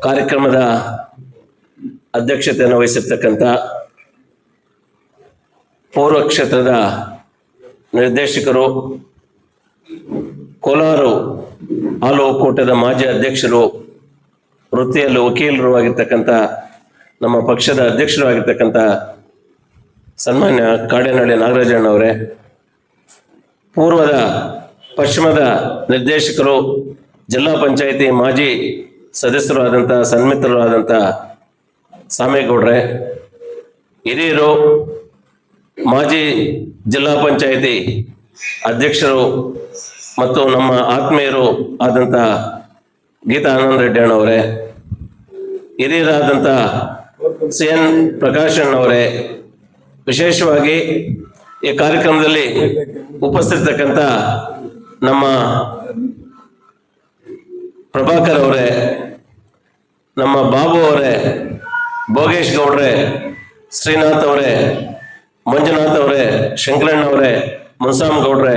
ಕಾರ್ಯಕ್ರಮದ ಅಧ್ಯಕ್ಷತೆಯನ್ನು ವಹಿಸಿರ್ತಕ್ಕಂಥ ಪೂರ್ವ ಕ್ಷೇತ್ರದ ನಿರ್ದೇಶಕರು, ಕೋಲಾರ ಹಾಲು ಒಕ್ಕೂಟದ ಮಾಜಿ ಅಧ್ಯಕ್ಷರು, ವೃತ್ತಿಯಲ್ಲಿ ವಕೀಲರು ಆಗಿರ್ತಕ್ಕಂಥ ನಮ್ಮ ಪಕ್ಷದ ಅಧ್ಯಕ್ಷರು ಆಗಿರ್ತಕ್ಕಂಥ ಸನ್ಮಾನ್ಯ ಕಾಡೇನಹಳ್ಳಿ ನಾಗರಾಜಣ್ಣವರೇ, ಪೂರ್ವದ ಪಶ್ಚಿಮದ ನಿರ್ದೇಶಕರು, ಜಿಲ್ಲಾ ಪಂಚಾಯಿತಿ ಮಾಜಿ ಸದಸ್ಯರು ಆದಂಥ ಸನ್ಮಿತ್ರರು ಆದಂಥ ಸಾಮೇಗೌಡ್ರೆ, ಹಿರಿಯರು, ಮಾಜಿ ಜಿಲ್ಲಾ ಪಂಚಾಯಿತಿ ಅಧ್ಯಕ್ಷರು ಮತ್ತು ನಮ್ಮ ಆತ್ಮೀಯರು ಆದಂಥ ಗೀತಾ ಆನಂದ ರೆಡ್ಡಿ ಅಣ್ಣವರೇ, ಹಿರಿಯರಾದಂಥ CN ಪ್ರಕಾಶ್ ಅಣ್ಣವರೇ, ವಿಶೇಷವಾಗಿ ಈ ಕಾರ್ಯಕ್ರಮದಲ್ಲಿ ಉಪಸ್ಥಿತಕ್ಕಂಥ ನಮ್ಮ ಪ್ರಭಾಕರ್ ಅವರೇ, ನಮ್ಮ ಬಾಬು ಅವರೇ, ಭೋಗೇಶ್ ಗೌಡ್ರೆ, ಶ್ರೀನಾಥ್ ಅವರೇ, ಮಂಜುನಾಥ್ ಅವರೇ, ಶಂಕರಣ್ಣ ಅವರೇ, ಮುನ್ಸಾಮ್ ಗೌಡ್ರೆ,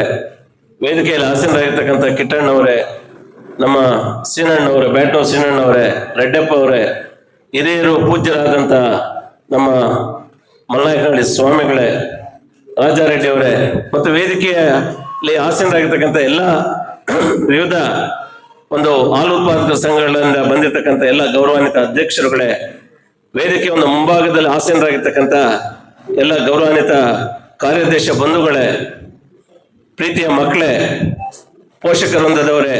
ವೇದಿಕೆಯಲ್ಲಿ ಆಸೀನರಾಗಿರ್ತಕ್ಕಂಥ ಕಿಟ್ಟಣ್ಣವರೇ, ನಮ್ಮ ಸೀನಣ್ಣವರೇ, ಬ್ಯಾಟೋ ಸೀನಣ್ಣವರೇ, ರೆಡ್ಡಪ್ಪ ಅವರೇ, ಹಿರಿಯರು ಪೂಜ್ಯರಾದಂಥ ನಮ್ಮ ಮಲ್ನಾಯಕನಹಳ್ಳಿ ಸ್ವಾಮಿಗಳೇ, ರಾಜಾರೆಡ್ಡಿ ಅವರೇ ಮತ್ತು ವೇದಿಕೆಯಲ್ಲಿ ಆಸೀನರಾಗಿರ್ತಕ್ಕಂಥ ಎಲ್ಲ ವಿವಿಧ ಒಂದು ಹಾಲು ಉತ್ಪಾದಕ ಸಂಘಗಳಿಂದ ಬಂದಿರತಕ್ಕಂಥ ಎಲ್ಲ ಗೌರವಾನ್ವಿತ ಅಧ್ಯಕ್ಷರುಗಳೇ, ವೇದಿಕೆ ಒಂದು ಮುಂಭಾಗದಲ್ಲಿ ಆಸೀನರಾಗಿರ್ತಕ್ಕಂಥ ಎಲ್ಲ ಗೌರವಾನ್ವಿತ ಕಾರ್ಯಾಧ್ಯಕ್ಷ ಬಂಧುಗಳೇ, ಪ್ರೀತಿಯ ಮಕ್ಕಳೇ, ಪೋಷಕ ವೃಂದದವರೇ,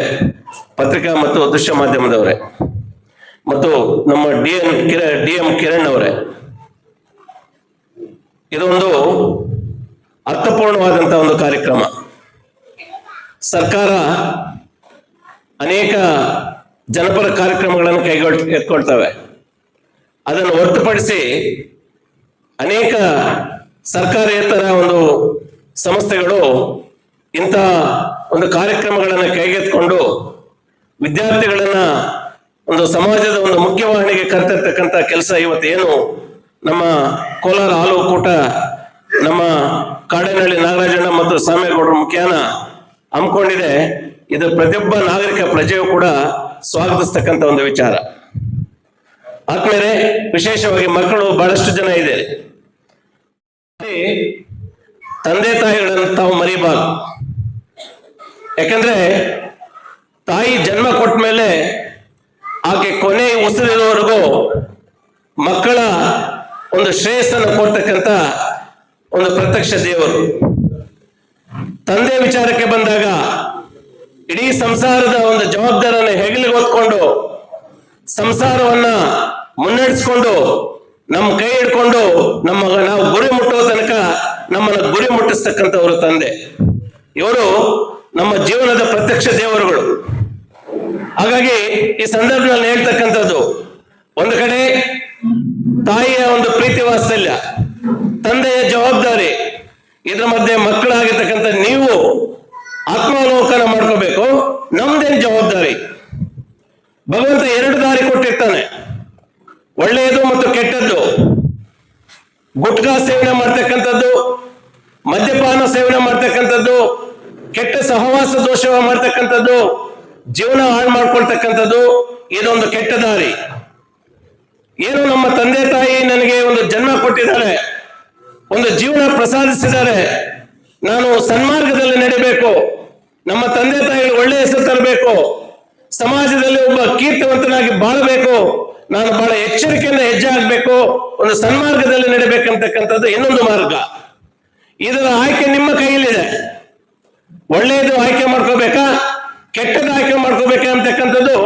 ಪತ್ರಿಕಾ ಮತ್ತು ದೃಶ್ಯ ಮಾಧ್ಯಮದವರೇ ಮತ್ತು ನಮ್ಮ ಡಿ ಎಂ ಕಿರಣ್ ಅವರೇ, ಇದೊಂದು ಅರ್ಥಪೂರ್ಣವಾದಂಥ ಒಂದು ಕಾರ್ಯಕ್ರಮ. ಸರ್ಕಾರ ಅನೇಕ ಜನಪರ ಕಾರ್ಯಕ್ರಮಗಳನ್ನು ಎತ್ಕೊಳ್ತವೆ. ಅದನ್ನು ಹೊರತುಪಡಿಸಿ ಅನೇಕ ಸರ್ಕಾರೇತರ ಒಂದು ಸಂಸ್ಥೆಗಳು ಇಂಥ ಒಂದು ಕಾರ್ಯಕ್ರಮಗಳನ್ನು ಕೈಗೆತ್ತಿಕೊಂಡು ವಿದ್ಯಾರ್ಥಿಗಳನ್ನ ಒಂದು ಸಮಾಜದ ಒಂದು ಮುಖ್ಯವಾಹಿನಿಗೆ ಕರೆತರ್ತಕ್ಕಂಥ ಕೆಲಸ ಇವತ್ತು ಏನು ನಮ್ಮ ಕೋಲಾರ ಹಾಲು ಒಕ್ಕೂಟ ನಮ್ಮ ಕಾಡೇನಹಳ್ಳಿ ನಾಗರಾಜಣ್ಣ ಮತ್ತು ಸಾಮೇಗೌಡರ ಮುಖ್ಯಾನ ಹಮ್ಮಿಕೊಂಡಿದೆ. ಇದು ಪ್ರತಿಯೊಬ್ಬ ನಾಗರಿಕ ಪ್ರಜೆಯು ಕೂಡ ಸ್ವಾಗತಿಸ್ತಕ್ಕಂಥ ಒಂದು ವಿಚಾರ. ಆದ್ಮೇಲೆ ವಿಶೇಷವಾಗಿ ಮಕ್ಕಳು ಬಹಳಷ್ಟು ಜನ ಇದೆ. ತಂದೆ ತಾಯಿಗಳನ್ನು ತಾವು ಮರಿಬಾರ್ದು. ಯಾಕಂದ್ರೆ ತಾಯಿ ಜನ್ಮ ಕೊಟ್ಟ ಮೇಲೆ ಆಕೆ ಕೊನೆ ಉಸಿರಿರುವವರೆಗೂ ಮಕ್ಕಳ ಒಂದು ಶ್ರೇಯಸ್ಸನ್ನು ಕೊಡ್ತಕ್ಕಂಥ ಒಂದು ಪ್ರತ್ಯಕ್ಷ ದೇವರು. ತಂದೆ ವಿಚಾರಕ್ಕೆ ಬಂದಾಗ ಇಡೀ ಸಂಸಾರದ ಒಂದು ಜವಾಬ್ದಾರಿಯನ್ನು ಹೆಗಲಿಗೆ ಹೊತ್ಕೊಂಡು ಸಂಸಾರವನ್ನ ಮುನ್ನಡೆಸ್ಕೊಂಡು ನಮ್ಮ ಕೈ ಹಿಡ್ಕೊಂಡು ನಾವು ಗುರಿ ಮುಟ್ಟುವ ತನಕ ನಮ್ಮನ್ನು ಗುರಿ ಮುಟ್ಟಿಸ್ತಕ್ಕಂಥವರು ತಂದೆ. ಇವರು ನಮ್ಮ ಜೀವನದ ಪ್ರತ್ಯಕ್ಷ ದೇವರುಗಳು. ಹಾಗಾಗಿ ಈ ಸಂದರ್ಭದಲ್ಲಿ ಹೇಳ್ತಕ್ಕಂಥದ್ದು, ಒಂದು ಕಡೆ ತಾಯಿಯ ಒಂದು ಪ್ರೀತಿ ವಾತ್ಸಲ್ಯ, ತಂದೆಯ ಜವಾಬ್ದಾರಿ, ಇದ್ರ ಮಧ್ಯೆ ಮಕ್ಕಳಾಗಿರ್ತಕ್ಕಂಥ ನೀವು ಆತ್ಮಾವಲೋಕನ ಮಾಡ್ಕೋಬೇಕು. ನಮ್ದೇನ್ ಜವಾಬ್ದಾರಿ? ಭಗವಂತ ಎರಡು ದಾರಿ ಕೊಟ್ಟಿರ್ತಾನೆ, ಒಳ್ಳೆಯದು ಮತ್ತು ಕೆಟ್ಟದ್ದು. ಗುಟ್ಕಾ ಸೇವನೆ ಮಾಡ್ತಕ್ಕಂಥದ್ದು, ಮದ್ಯಪಾನ ಸೇವನೆ ಮಾಡ್ತಕ್ಕಂಥದ್ದು, ಕೆಟ್ಟ ಸಹವಾಸ ದೋಷ ಮಾಡ್ತಕ್ಕಂಥದ್ದು, ಜೀವನ ಹಾಳು ಮಾಡ್ಕೊಳ್ತಕ್ಕಂಥದ್ದು, ಇದೊಂದು ಕೆಟ್ಟ ದಾರಿ. ಏನು ನಮ್ಮ ತಂದೆ ತಾಯಿ ನನಗೆ ಒಂದು ಜನ್ಮ ಕೊಟ್ಟಿದ್ದಾರೆ, ಒಂದು ಜೀವನ ಪ್ರಸಾದಿಸಿದ್ದಾರೆ, ನಾನು ಸನ್ಮಾರ್ಗದಲ್ಲಿ ನಡಿಬೇಕು, ನಮ್ಮ ತಂದೆ ತಾಯಿಗಳು ಒಳ್ಳೆಯ ಹೆಸರು ತರಬೇಕು, ಸಮಾಜದಲ್ಲಿ ಒಬ್ಬ ಕೀರ್ತಿವಂತನಾಗಿ ಬಾಳಬೇಕು, ನಾನು ಬಹಳ ಎಚ್ಚರಿಕೆಯಿಂದ ಹೆಜ್ಜೆ ಆಗ್ಬೇಕು, ಒಂದು ಸನ್ಮಾರ್ಗದಲ್ಲಿ ನಡಿಬೇಕಂತಕ್ಕಂಥದ್ದು ಇನ್ನೊಂದು ಮಾರ್ಗ. ಇದರ ಆಯ್ಕೆ ನಿಮ್ಮ ಕೈಯಲ್ಲಿದೆ. ಒಳ್ಳೆಯದು ಆಯ್ಕೆ ಮಾಡ್ಕೋಬೇಕಾ, ಕೆಟ್ಟದ್ದು ಆಯ್ಕೆ ಮಾಡ್ಕೋಬೇಕಾ ಅಂತಕ್ಕಂಥದ್ದು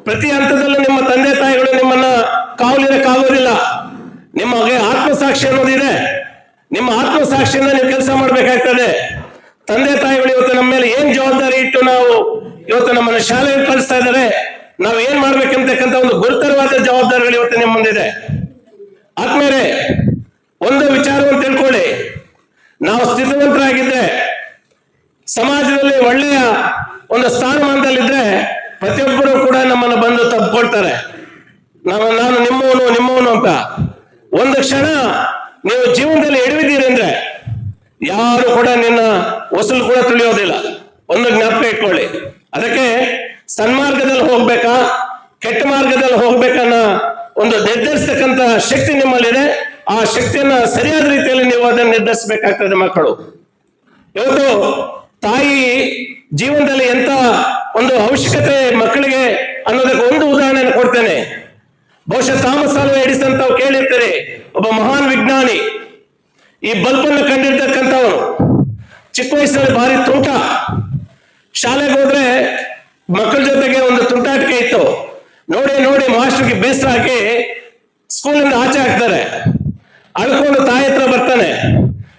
ಪ್ರತಿ ಹಂತದಲ್ಲೂ ನಿಮ್ಮ ತಂದೆ ತಾಯಿಗಳು ನಿಮ್ಮನ್ನ ಕಾವಲಿರಕ್ಕಾಗೋದಿಲ್ಲ. ನಿಮಗೆ ಆತ್ಮಸಾಕ್ಷಿ ಅನ್ನೋದಿದೆ. ನಿಮ್ಮ ಆತ್ಮಸಾಕ್ಷಿಯಿಂದ ನೀವು ಕೆಲಸ ಮಾಡ್ಬೇಕಾಗ್ತದೆ. ತಂದೆ ತಾಯಿಗಳು ಇವತ್ತು ನಮ್ಮ ಮೇಲೆ ಏನ್ ಜವಾಬ್ದಾರಿ ಇಟ್ಟು ನಾವು ಇವತ್ತು ನಮ್ಮನ್ನ ಶಾಲೆಗೆ ಕಳಿಸ್ತಾ ಇದ್ದಾರೆ, ನಾವು ಏನ್ ಮಾಡ್ಬೇಕಂತಕ್ಕಂಥ ಒಂದು ಗುರುತರವಾದ ಜವಾಬ್ದಾರಿಗಳು ಇವತ್ತು ನಿಮ್ಮ ಮುಂದಿದೆ. ಆದ್ಮೇಲೆ ಒಂದು ವಿಚಾರವನ್ನು ತಿಳ್ಕೊಳ್ಳಿ, ನಾವು ಸ್ಥಿತಿವಂತರಾಗಿದ್ದೆ, ಸಮಾಜದಲ್ಲಿ ಒಳ್ಳೆಯ ಒಂದು ಸ್ಥಾನಮಾನದಲ್ಲಿದ್ರೆ ಪ್ರತಿಯೊಬ್ಬರು ಕೂಡ ನಮ್ಮನ್ನು ಬಂದು ತಪ್ಪಿಕೊಳ್ತಾರೆ. ನಾನು ನಿಮ್ಮವನು ಅಂತ. ಒಂದು ಕ್ಷಣ ನೀವು ಜೀವನದಲ್ಲಿ ಎಡವಿದ್ದೀರಿ ಅಂದ್ರೆ ಯಾರು ಕೂಡ ನಿನ್ನ ಹೊಸಲು ಕೂಡ ತುಳಿಯೋದಿಲ್ಲ. ಒಂದು ಜ್ಞಾಪಕ ಇಟ್ಕೊಳ್ಳಿ. ಅದಕ್ಕೆ ಸನ್ಮಾರ್ಗದಲ್ಲಿ ಹೋಗ್ಬೇಕಾ ಕೆಟ್ಟ ಮಾರ್ಗದಲ್ಲಿ ಹೋಗ್ಬೇಕನ್ನ ಒಂದು ನಿರ್ಧರಿಸತಕ್ಕಂತ ಶಕ್ತಿ ನಿಮ್ಮಲ್ಲಿದೆ. ಆ ಶಕ್ತಿಯನ್ನ ಸರಿಯಾದ ರೀತಿಯಲ್ಲಿ ನೀವು ಅದನ್ನು ನಿರ್ಧರಿಸಬೇಕಾಗ್ತದೆ. ಮಕ್ಕಳು ಇವತ್ತು ತಾಯಿ ಜೀವನದಲ್ಲಿ ಎಂತ ಒಂದು ಅವಶ್ಯಕತೆ ಮಕ್ಕಳಿಗೆ ಅನ್ನೋದಕ್ಕೆ ಒಂದು ಉದಾಹರಣೆಯನ್ನು ಕೊಡ್ತೇನೆ. ಬಹುಶಃ ಥಾಮಸ್ ಆಲ್ವಾ ಎಡಿಸನ್ ತಾವು ಕೇಳಿರ್ತೀರಿ, ಒಬ್ಬ ಮಹಾನ್ ವಿಜ್ಞಾನಿ. ಈ ಬಲ್ಬ್ ಅನ್ನು ಕಂಡಿರ್ತಕ್ಕಂಥವನು ಚಿಕ್ಕ ವಯಸ್ಸಿನಲ್ಲಿ ಭಾರಿ ತುಂಟ. ಶಾಲೆಗೆ ಹೋದ್ರೆ ಮಕ್ಕಳ ಜೊತೆಗೆ ಒಂದು ತುಂಟಾಟಿಕೆ ಇತ್ತು. ನೋಡಿ ನೋಡಿ ಮಾಸ್ಟರ್ಗೆ ಬೇಸರ ಹಾಕಿ ಸ್ಕೂಲಿಂದ ಆಚೆ ಹಾಕ್ತಾರೆ. ಅಳ್ಕೊಂಡು ತಾಯಿ ಹತ್ರ ಬರ್ತಾನೆ,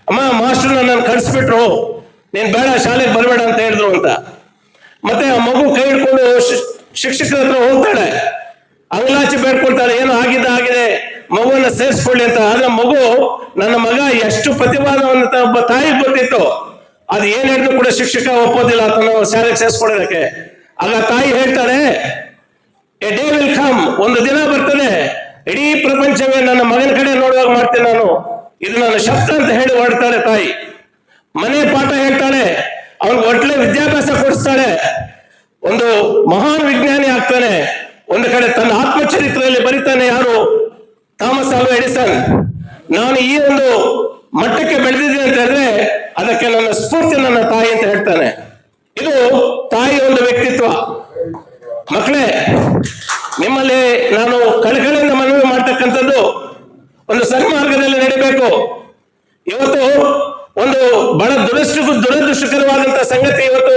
ಅಮ್ಮ ಮಾಸ್ಟರ್ ನನ್ನ ಕಳಿಸ್ಬಿಟ್ರು, ನೀನ್ ಬೇಡ ಶಾಲೆಗೆ ಬರಬೇಡ ಅಂತ ಹೇಳಿದ್ರು ಅಂತ. ಮತ್ತೆ ಆ ಮಗು ಕೈ ಹಿಡ್ಕೊಂಡು ಶಿಕ್ಷಕರ ಹತ್ರ ಹೋಗ್ತಾಳೆ, ಅಂಗ್ಲಾಚಿ ಬೇಡ್ಕೊಳ್ತಾಳೆ, ಏನೋ ಆಗಿದೆ ಮಗುವನ್ನ ಸೇರಿಸ್ಕೊಳ್ಳಿ ಅಂತ. ಆದ್ರೆ ಮಗು ನನ್ನ ಮಗ ಎಷ್ಟು ಪ್ರತಿಭಾವಂತ ಒಬ್ಬ ತಾಯಿಗೆ ಗೊತ್ತಿತ್ತು, ಅದು ಏನ್ ಹೇಳಿದ್ರು ಕೂಡ ಶಿಕ್ಷಕ ಒಪ್ಪೋದಿಲ್ಲ ತನ್ನ ಶಾಲೆಗೆ ಸೇರಿಸ್ಕೊಳ್ಳೋದಕ್ಕೆ. ಆಗ ತಾಯಿ ಹೇಳ್ತಾಳೆ, ಎ ಡೇ ವಿಲ್ ಕಮ್, ಒಂದು ದಿನ ಬರ್ತದೆ, ಇಡೀ ಪ್ರಪಂಚವೇ ನನ್ನ ಮಗನ ಕಡೆ ನೋಡುವಾಗ ಮಾಡ್ತೇನೆ ನಾನು, ಇದು ನನ್ನ ಶಬ್ದ ಅಂತ ಹೇಳಿ ಹೊರಡ್ತಾಳೆ ತಾಯಿ. ಮನೆ ಪಾಠ ಹೇಳ್ತಾಳೆ, ಅವನಿಗೆ ಒಳ್ಳೆ ವಿದ್ಯಾಭ್ಯಾಸ ಕೊಡಿಸ್ತಾಳೆ, ಒಂದು ಮಹಾನ್ ವಿಜ್ಞಾನಿ ಆಗ್ತಾನೆ. ಒಂದು ಕಡೆ ತನ್ನ ಆತ್ಮಚರಿತ್ರೆಯಲ್ಲಿ ಬರೀತಾನೆ ಯಾರು, ಥಾಮಸ್ ಆಲ್ವಾ ಎಡಿಸನ್. ನಾನು ಈ ಒಂದು ಮಟ್ಟಕ್ಕೆ ಬೆಳೆದಿದ್ದೀನಿ ಅಂತ ಹೇಳಿದ್ರೆ ಅದಕ್ಕೆ ನನ್ನ ಸ್ಫೂರ್ತಿ ನನ್ನ ತಾಯಿ ಅಂತ ಹೇಳ್ತಾನೆ. ಇದು ತಾಯಿಯ ಒಂದು ವ್ಯಕ್ತಿತ್ವ. ಮಕ್ಕಳೇ, ನಿಮ್ಮಲ್ಲಿ ನಾನು ಕಳಕಳಿಯಿಂದ ಮನವಿ ಮಾಡ್ತಕ್ಕಂಥದ್ದು, ಒಂದು ಸನ್ಮಾರ್ಗದಲ್ಲಿ ನಡಿಬೇಕು. ಇವತ್ತು ಒಂದು ಬಹಳ ದುರದೃಷ್ಟಕರವಾದಂತಹ ಸಂಗತಿ ಇವತ್ತು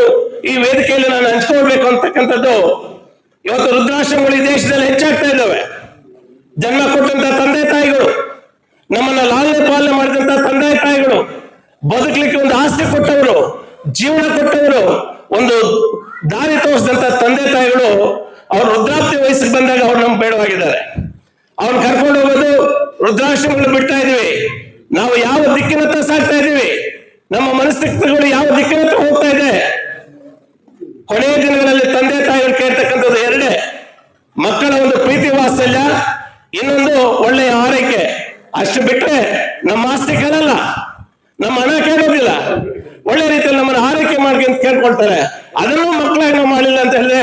ಈ ವೇದಿಕೆಯಲ್ಲಿ ನಾನು ಹಂಚ್ಕೊಳ್ಬೇಕು ಅಂತಕ್ಕಂಥದ್ದು, ಇವತ್ತು ವೃದ್ಧಾಶ್ರಮಗಳು ಈ ದೇಶದಲ್ಲಿ ಹೆಚ್ಚಾಗ್ತಾ ಇದ್ದಾವೆ. ಜನ್ಮ ಕೊಟ್ಟಂತ ತಂದೆ ತಾಯಿಗಳು, ನಮ್ಮನ್ನ ಲಾಲನೆ ಪಾಲನೆ ಮಾಡಿದಂತ ತಂದೆ ತಾಯಿಗಳು, ಬದುಕಲಿಕ್ಕೆ ಒಂದು ಆಸ್ತಿ ಕೊಟ್ಟವರು, ಜೀವನ ಕೊಟ್ಟವರು, ಒಂದು ದಾರಿ ತೋರಿಸಿದಂತ ತಂದೆ ತಾಯಿಗಳು ಅವ್ರ ವೃದ್ಧಾಪ್ತಿ ವಯಸ್ಸಿಗೆ ಬಂದಾಗ ಅವ್ರು ನಮ್ಗೆ ಬೇಡವಾಗಿದ್ದಾರೆ. ಅವ್ರನ್ನ ಕರ್ಕೊಂಡು ಹೋಗೋದು ವೃದ್ಧಾಶ್ರಮಗಳು ಬಿಡ್ತಾ ಇದೀವಿ. ನಾವು ಯಾವ ದಿಕ್ಕಿನತ್ತ ಸಾಗ್ತಾ ಇದೀವಿ, ನಮ್ಮ ಮನಸ್ಥಿತಿಗಳು ಯಾವ ದಿಕ್ಕಿನತ್ತ ಹೋಗ್ತಾ ಇದೆ. ಕೊನೆಯ ದಿನಗಳಲ್ಲಿ ತಂದೆ ತಾಯಿಗಳು ಕೇಳ್ತಕ್ಕಂಥದ್ದು ಎರಡೇ, ಮಕ್ಕಳ ಒಂದು ಪ್ರೀತಿ ವಾತ್ಸಲ್ಯ, ಇನ್ನೊಂದು ಒಳ್ಳೆಯ ಆರೈಕೆ. ಅಷ್ಟು ಬಿಟ್ರೆ ನಮ್ಮ ಆಸ್ತಿ ಕೇಳಲ್ಲ, ನಮ್ಮ ಹಣ ಕೇಳೋದಿಲ್ಲ. ಒಳ್ಳೆ ರೀತಿಯಲ್ಲಿ ನಮ್ಮನ್ನು ಆರೈಕೆ ಮಾಡಿ ಅಂತ ಕೇಳ್ಕೊಳ್ತಾರೆ. ಅದನ್ನು ಮಕ್ಕಳಾಗಿ ನಾವು ಮಾಡಿಲ್ಲ ಅಂತ ಹೇಳಿದ್ರೆ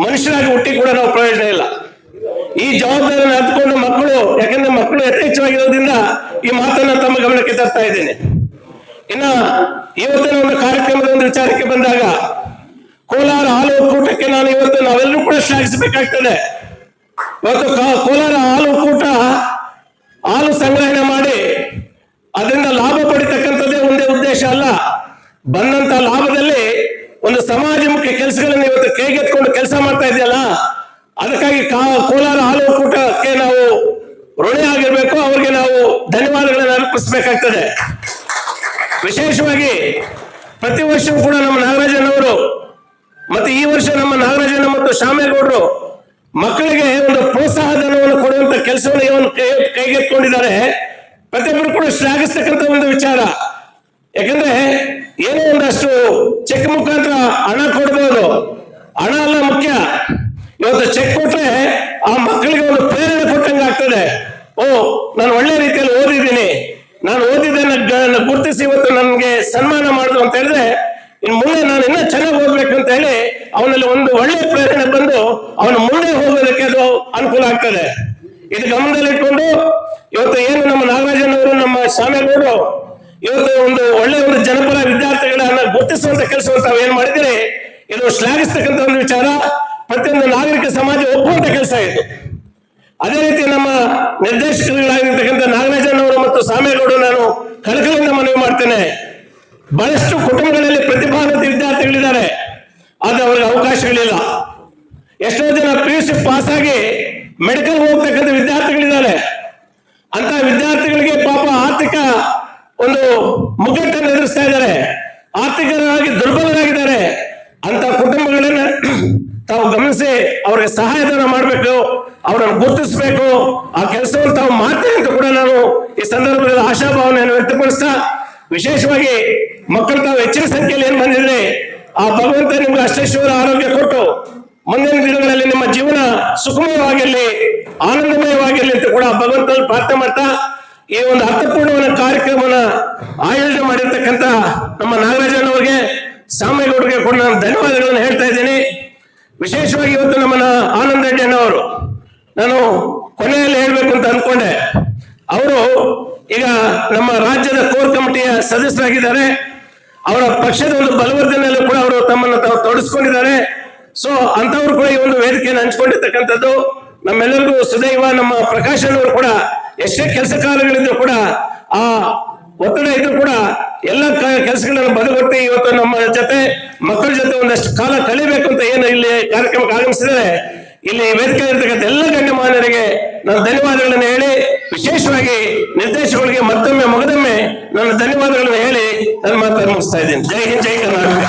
ಮನುಷ್ಯರಾಗಿ ಹುಟ್ಟಿ ಕೂಡ ನಾವು ಪ್ರಯೋಜನ ಇಲ್ಲ. ಈ ಜವಾಬ್ದಾರಿಯನ್ನು ಹತ್ಕೊಂಡು ಮಕ್ಕಳು, ಯಾಕಂದ್ರೆ ಮಕ್ಕಳು ಯಥೇಚ್ಛವಾಗಿರೋದ್ರಿಂದ ಈ ಮಾತನ್ನ ತಮ್ಮ ಗಮನಕ್ಕೆ ತರ್ತಾ ಇದ್ದೇನೆ. ಇನ್ನ ಇವತ್ತಿನ ಒಂದು ಕಾರ್ಯಕ್ರಮದ ಒಂದು ವಿಚಾರಕ್ಕೆ ಬಂದಾಗ, ಕೋಲಾರ ಹಾಲು ಒಕ್ಕೂಟಕ್ಕೆ ನಾವೆಲ್ಲರೂ ಕೂಡ ಶ್ಲಾಘಿಸಬೇಕಾಗ್ತದೆ. ಇವತ್ತು ಕೋಲಾರ ಹಾಲು ಒಕ್ಕೂಟ ಹಾಲು ಸಂಗ್ರಹಣೆ ಮಾಡಿ ಅದರಿಂದ ಲಾಭ ಪಡಿತಕ್ಕಂಥದ್ದೇ ಒಂದೇ ಉದ್ದೇಶ ಅಲ್ಲ. ಬಂದಂತ ಲಾಭದಲ್ಲಿ ಒಂದು ಸಮಾಜಮುಖಿ ಕೆಲಸಗಳನ್ನು ಇವತ್ತು ಕೈಗೆತ್ಕೊಂಡು ಕೆಲಸ ಮಾಡ್ತಾ ಇದೆಯಲ್ಲ, ಅದಕ್ಕಾಗಿ ಕೋಲಾರ ಹಾಲು ಒಕ್ಕೂಟಕ್ಕೆ ನಾವು ಋಣಿ ಆಗಿರ್ಬೇಕು. ಅವ್ರಿಗೆ ನಾವು ಧನ್ಯವಾದಗಳನ್ನು ಅರ್ಪಿಸಬೇಕಾಗ್ತದೆ. ವಿಶೇಷವಾಗಿ ಪ್ರತಿ ವರ್ಷವೂ ಕೂಡ ನಮ್ಮ ನಾಗರಾಜನವರು ಮತ್ತೆ ಈ ವರ್ಷ ನಮ್ಮ ನಾಗರಾಜನ ಮತ್ತು ಶಾಮೇಗೌಡರು ಮಕ್ಕಳಿಗೆ ಒಂದು ಪ್ರೋತ್ಸಾಹ ಧನವನ್ನು ಕೊಡುವಂತ ಕೆಲಸವನ್ನು ಕೈಗೆತ್ತಿಕೊಂಡಿದ್ದಾರೆ. ಪ್ರತಿಯೊಬ್ಬರು ಕೂಡ ಶ್ಲಾಘಿಸ್ತಕ್ಕಂಥ ಒಂದು ವಿಚಾರ. ಯಾಕಂದ್ರೆ ಏನೋ ಒಂದಷ್ಟು ಚೆಕ್ ಮುಖಾಂತರ ಹಣ ಕೊಡ್ಬೋದು, ಹಣ ಅಲ್ಲ ಮುಖ್ಯ. ಇವತ್ತು ಚೆಕ್ ಕೊಟ್ರೆ ಆ ಮಕ್ಕಳಿಗೆ ಒಂದು ಪ್ರೇರಣೆ ಕೊಟ್ಟಂಗೆ ಆಗ್ತದೆ. ಓ, ನಾನು ಒಳ್ಳೆ ರೀತಿಯಲ್ಲಿ ಓದಿದ್ದೀನಿ, ನಾನು ಓದಿದ್ದನ್ನ ಗುರುತಿಸಿ ಇವತ್ತು ನನಗೆ ಸನ್ಮಾನ ಮಾಡುದು ಅಂತ ಹೇಳಿದ್ರೆ ಇನ್ನು ಮುಂದೆ ನಾನು ಇನ್ನೂ ಚೆನ್ನಾಗಿ ಓದ್ಬೇಕು ಅಂತ ಹೇಳಿ ಅವನಲ್ಲಿ ಒಂದು ಒಳ್ಳೆ ಪ್ರೇರಣೆ ಬಂದು ಅವನು ಮುಂದೆ ಹೋಗೋದಕ್ಕೆ ಅದು ಅನುಕೂಲ ಆಗ್ತದೆ. ಇದು ಗಮನದಲ್ಲಿಟ್ಕೊಂಡು ಇವತ್ತು ಏನು ನಮ್ಮ ನಾಗರಾಜನವರು, ನಮ್ಮ ಶಾಮೇಗೌಡರು ಇವತ್ತು ಒಂದು ಒಳ್ಳೆ ಒಂದು ಜನಪರ ವಿದ್ಯಾರ್ಥಿಗಳನ್ನ ಗುರುತಿಸುವಂತ ಕೆಲಸವನ್ನು ತಾವು ಏನ್ ಮಾಡಿದ್ರೆ ಇದು ಶ್ಲಾಘಿಸ್ತಕ್ಕಂಥ ಒಂದು ವಿಚಾರ. ಪ್ರತಿಯೊಂದು ನಾಗರಿಕ ಸಮಾಜ ಒಪ್ಪುವಂತ ಕೆಲಸ ಇದು. ಅದೇ ರೀತಿ ನಮ್ಮ ನಿರ್ದೇಶಕರುಗಳಾಗಿರ್ತಕ್ಕಂಥ ನಾಗರಾಜನವರು ಮತ್ತು ಶಾಮೇಗೌಡರು ನಾನು ಕಳಕಳಿಯಿಂದ ಮನವಿ ಮಾಡ್ತೇನೆ. ಬಹಳಷ್ಟು ಕುಟುಂಬಗಳಲ್ಲಿ ಪ್ರತಿಭಾವಂತ ವಿದ್ಯಾರ್ಥಿಗಳಿದ್ದಾರೆ, ಆದ್ರೆ ಅವ್ರಿಗೆ ಅವಕಾಶಗಳಿಲ್ಲ. ಎಷ್ಟೋ ಜನ PUC ಪಾಸ್ ಆಗಿ ಮೆಡಿಕಲ್ ಹೋಗ್ತಕ್ಕಂಥ ವಿದ್ಯಾರ್ಥಿಗಳಿದ್ದಾರೆ. ಅಂತ ವಿದ್ಯಾರ್ಥಿಗಳಿಗೆ ಪಾಪ ಆರ್ಥಿಕ ಒಂದು ಮುಗ್ಗಟ್ಟನ್ನು ಎದುರಿಸ್ತಾ ಇದ್ದಾರೆ, ಆರ್ಥಿಕವಾಗಿ ದುರ್ಬಲರಾಗಿದ್ದಾರೆ. ಅಂತ ಕುಟುಂಬಗಳನ್ನ ತಾವು ಗಮನಿಸಿ ಅವ್ರಿಗೆ ಸಹಾಯಧನ ಮಾಡಬೇಕು, ಅವರನ್ನು ಗುರುತಿಸಬೇಕು. ಆ ಕೆಲಸವನ್ನು ತಾವು ಮಾಡ್ತೇವೆ ಅಂತ ಕೂಡ ನಾನು ಈ ಸಂದರ್ಭದಲ್ಲಿ ಆಶಾಭಾವನೆಯನ್ನು ವ್ಯಕ್ತಪಡಿಸ್ತಾ, ವಿಶೇಷವಾಗಿ ಮಕ್ಕಳು ತಾವು ಹೆಚ್ಚಿನ ಸಂಖ್ಯೆಯಲ್ಲಿ ಏನ್ ಬಂದಿದ್ರೆ ಆ ಭಗವಂತ ನಿಮ್ಗೆ ಅಷ್ಟೇಶ್ವರ ಆರೋಗ್ಯ ಕೊಟ್ಟು ಮುಂದಿನ ದಿನಗಳಲ್ಲಿ ನಿಮ್ಮ ಜೀವನ ಸುಖಮಯವಾಗಿರಲಿ, ಆನಂದಮಯವಾಗಿರಲಿ ಅಂತ ಕೂಡ ಭಗವಂತನಲ್ಲಿ ಪ್ರಾರ್ಥನೆ ಮಾಡ್ತಾ ಈ ಒಂದು ಅರ್ಥಪೂರ್ಣವಾದ ಕಾರ್ಯಕ್ರಮನ ಆಯೋಜನೆ ಮಾಡಿರ್ತಕ್ಕಂಥ ನಮ್ಮ ನಾಗರಾಜನವರಿಗೆ, ಶಾಮೇಗೌಡರಿಗೆ ಕೂಡ ನಾನು ಧನ್ಯವಾದಗಳನ್ನು ಹೇಳ್ತಾ ಇದ್ದೀನಿ. ವಿಶೇಷವಾಗಿ ಇವತ್ತು ನಮ್ಮನ್ನ ಆನಂದ್ ರೆಡ್ಡಿ ಅಣ್ಣವರು ನಾನು ಕೊನೆಯಲ್ಲಿ ಹೇಳ್ಬೇಕು ಅಂತ ಅಂದ್ಕೊಂಡೆ. ಅವರು ಈಗ ನಮ್ಮ ರಾಜ್ಯದ ಕೋರ್ ಕಮಿಟಿಯ ಸದಸ್ಯರಾಗಿದ್ದಾರೆ. ಅವರ ಪಕ್ಷದ ಒಂದು ಬಲವರ್ಧನೆಯಲ್ಲೂ ಕೂಡ ಅವರು ತಮ್ಮನ್ನು ತಾವು ತೊಡಗಿಸ್ಕೊಂಡಿದ್ದಾರೆ. ಸೊ ಅಂತವ್ರು ಕೂಡ ಈ ಒಂದು ವೇದಿಕೆಯನ್ನು ಹಂಚ್ಕೊಂಡಿರ್ತಕ್ಕಂಥದ್ದು ನಮ್ಮೆಲ್ಲರಿಗೂ ಸುದೈವ. ನಮ್ಮ ಪ್ರಕಾಶ್ ಅವರು ಕೂಡ ಎಷ್ಟೇ ಕೆಲಸ ಕಾರ್ಯಗಳಿದ್ರು ಕೂಡ ಆ ಒತ್ತಡ ಇದ್ರು ಕೂಡ ಎಲ್ಲ ಕೆಲಸಗಳನ್ನು ಬದಿಗೊತ್ತಿ ಇವತ್ತು ನಮ್ಮ ಜೊತೆ ಮಕ್ಕಳ ಜೊತೆ ಒಂದಷ್ಟು ಕಾಲ ಕಳಿಬೇಕು ಅಂತ ಏನು ಇಲ್ಲಿ ಕಾರ್ಯಕ್ರಮಕ್ಕೆ ಆಗಮಿಸಿದರೆ ಇಲ್ಲಿ ವೇದಿಕೆ ಇರತಕ್ಕಂಥ ಎಲ್ಲ ಗಣ್ಯಮಾನ್ಯರಿಗೆ ನಾನು ಧನ್ಯವಾದಗಳನ್ನು ಹೇಳಿ, ವಿಶೇಷವಾಗಿ ನಿರ್ದೇಶಕರಿಗೆ ಮತ್ತೊಮ್ಮೆ ಮಗದೊಮ್ಮೆ ನನ್ನ ಧನ್ಯವಾದಗಳನ್ನು ಹೇಳಿ ನನ್ನ ಮಾತನ್ನು ಮುಗಿಸ್ತಾ ಇದ್ದೀನಿ. ಜೈ ಹಿಂದ್, ಜೈ ಕರ್ನಾಟಕ.